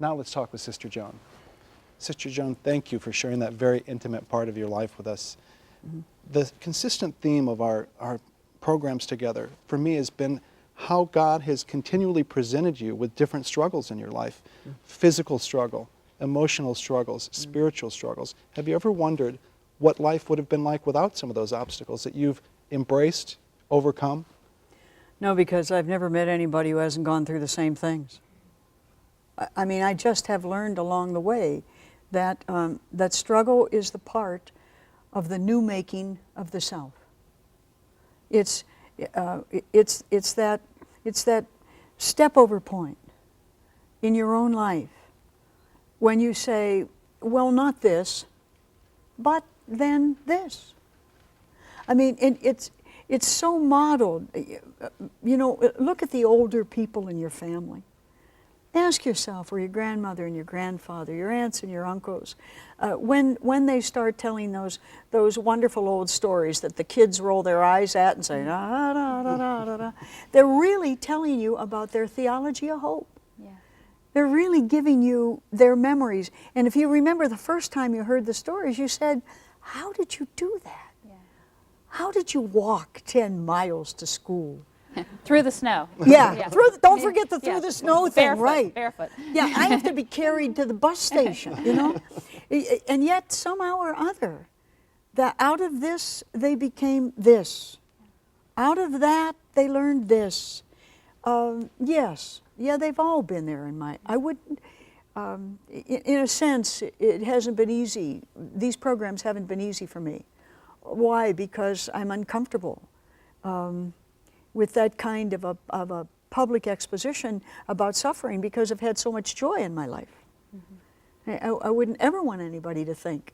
Now let's talk with Sister Joan. Sister Joan, thank you for sharing that very intimate part of your life with us. Mm-hmm. The consistent theme of our programs together, for me, has been how God has continually presented you with different struggles in your life. Mm-hmm. Physical struggle, emotional struggles, mm-hmm. spiritual struggles. Have you ever wondered what life would have been like without some of those obstacles that you've embraced, overcome? No, because I've never met anybody who hasn't gone through the same things. I mean, I just have learned along the way that that struggle is the part of the new making of the self. It's that step over point in your own life when you say, well, not this, but then this. I mean, it's so modeled. You know, look at the older people in your family. Ask yourself, or your grandmother and your grandfather, your aunts and your uncles, when they start telling those wonderful old stories that the kids roll their eyes at and say, da, da, da, da, da, da, they're really telling you about their theology of hope. Yeah. They're really giving you their memories. And if you remember the first time you heard the stories, you said, how did you do that? Yeah. How did you walk 10 miles to school? Through the snow. Yeah, yeah. Don't forget the through the snow thing, barefoot, right? Barefoot. Yeah, I have to be carried to the bus station, you know? And yet, somehow or other, that out of this, they became this. Out of that, they learned this. Yes, yeah, they've all been there in my, I wouldn't, in a sense, it hasn't been easy. These programs haven't been easy for me. Why? Because I'm uncomfortable. With that kind of a public exposition about suffering, because I've had so much joy in my life. Mm-hmm. I wouldn't ever want anybody to think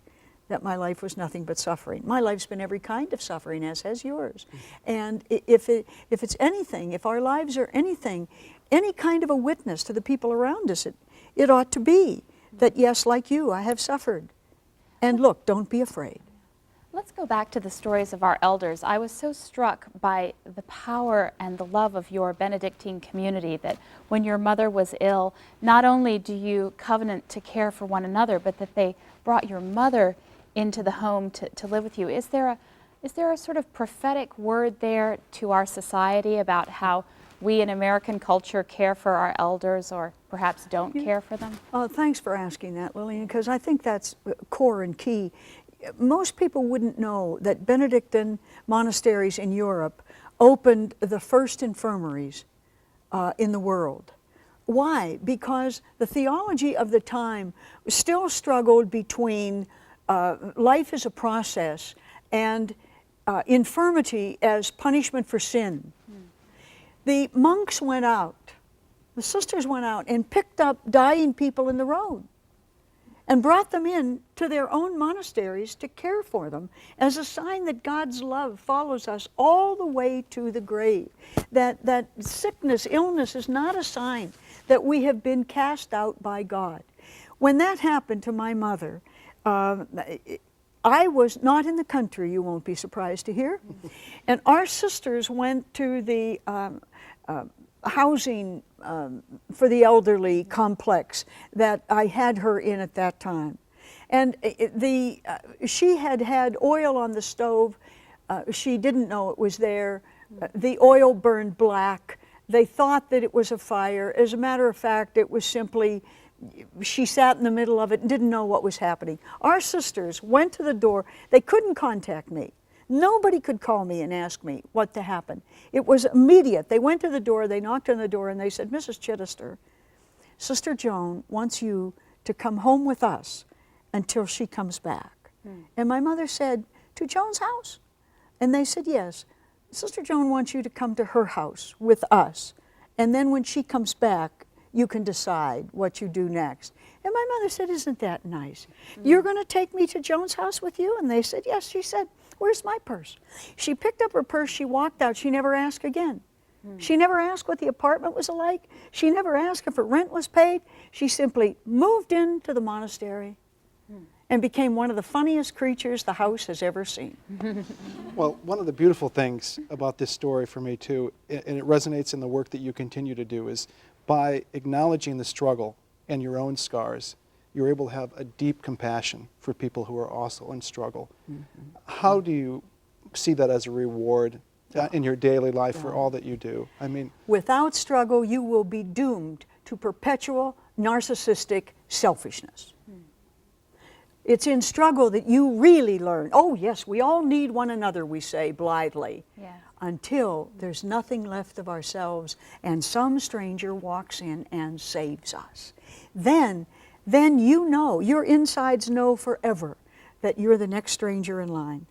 that my life was nothing but suffering. My life's been every kind of suffering, as has yours. Mm-hmm. And if it's anything, if our lives are anything, any kind of a witness to the people around us, it ought to be that, yes, like you, I have suffered. And look, don't be afraid. Let's go back to the stories of our elders. I was so struck by the power and the love of your Benedictine community that when your mother was ill, not only do you covenant to care for one another, but that they brought your mother into the home to live with you. Is there a sort of prophetic word there to our society about how we in American culture care for our elders, or perhaps don't care for them? Thanks for asking that, Lillian, because I think that's core and key. Most people wouldn't know that Benedictine monasteries in Europe opened the first infirmaries in the world. Why? Because the theology of the time still struggled between life as a process and infirmity as punishment for sin. The monks went out, the sisters went out and picked up dying people in the road and brought them in to their own monasteries to care for them as a sign that God's love follows us all the way to the grave. That sickness, illness is not a sign that we have been cast out by God. When that happened to my mother, I was not in the country, you won't be surprised to hear, and our sisters went to the housing for the elderly complex that I had her in at that time. And she had had oil on the stove. She didn't know it was there. The oil burned black. They thought that it was a fire. As a matter of fact, it was simply, she sat in the middle of it and didn't know what was happening. Our sisters went to the door. They couldn't contact me. Nobody could call me and ask me what to happen. It was immediate. They went to the door, they knocked on the door, and they said, Mrs. Chittister, Sister Joan wants you to come home with us until she comes back. And my mother said, to Joan's house? And they said, yes. Sister Joan wants you to come to her house with us. And then when she comes back, you can decide what you do next. And my mother said, isn't that nice? You're going to take me to Joan's house with you? And they said, yes. She said, where's my purse? She picked up her purse, she walked out, she never asked again. She never asked what the apartment was like. She never asked if her rent was paid. She simply moved into the monastery and became one of the funniest creatures the house has ever seen. Well, one of the beautiful things about this story for me too, and it resonates in the work that you continue to do, is by acknowledging the struggle and your own scars, you're able to have a deep compassion for people who are also in struggle. How do you see that as a reward in your daily life for all that you do? I mean, without struggle, you will be doomed to perpetual narcissistic selfishness. It's in struggle that you really learn. Oh yes, we all need one another, we say blithely. Yeah. Until there's nothing left of ourselves and some stranger walks in and saves us. Then you know, your insides know forever that you're the next stranger in line.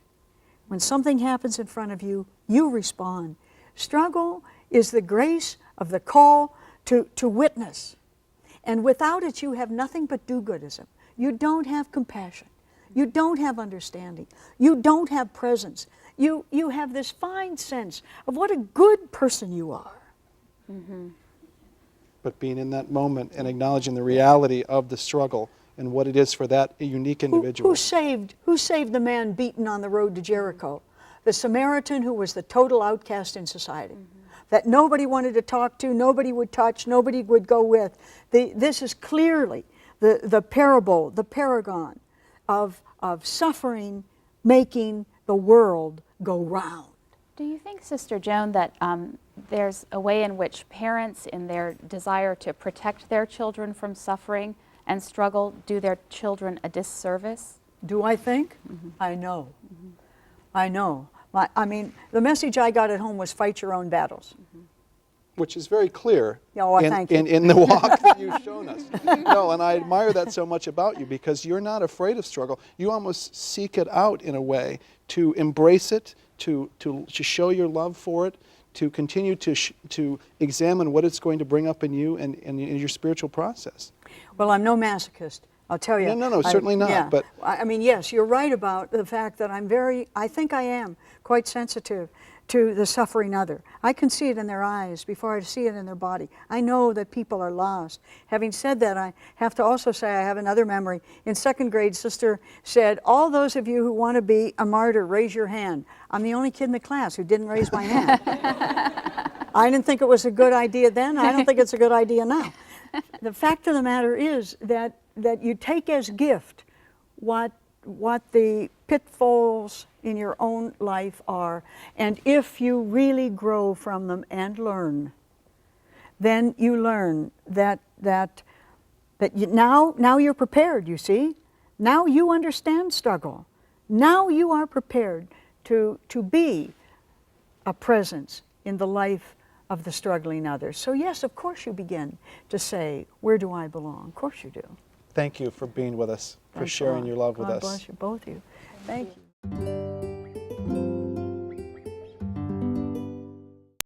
When something happens in front of you, you respond. Struggle is the grace of the call to witness. And without it, you have nothing but do-goodism. You don't have compassion. You don't have understanding. You don't have presence. You have this fine sense of what a good person you are. but being in that moment and acknowledging the reality of the struggle and what it is for that unique individual. Who saved the man beaten on the road to Jericho? The Samaritan who was the total outcast in society, that nobody wanted to talk to, nobody would touch, nobody would go with. This is clearly the parable, the paragon of suffering making the world go round. Do you think, Sister Joan, that there's a way in which parents, in their desire to protect their children from suffering and struggle, do their children a disservice? Do I think? I know. I know. I mean, the message I got at home was fight your own battles. Which is very clear thank you. in the walk that you've shown us. No, and I admire that so much about you, because you're not afraid of struggle. You almost seek it out in a way, to embrace it, to show your love for it, to continue to examine what it's going to bring up in you and in your spiritual process. Well, I'm no masochist, I'll tell you. No, certainly not. Yeah. But I mean, yes, you're right about the fact that I think I am quite sensitive to the suffering other. I can see it in their eyes before I see it in their body. I know that people are lost. Having said that, I have to also say I have another memory. In second grade, Sister said, all those of you who want to be a martyr, raise your hand. I'm the only kid in the class who didn't raise my hand. I didn't think it was a good idea then. I don't think it's a good idea now. The fact of the matter is that you take as gift what the pitfalls in your own life are, and if you really grow from them and learn, then you learn that now you're prepared, you see. Now you understand struggle. Now you are prepared to be a presence in the life of the struggling others. So yes, of course you begin to say, where do I belong? Of course you do. thank you for being with us, for sharing your love with us. God bless you, both of you. Thank you.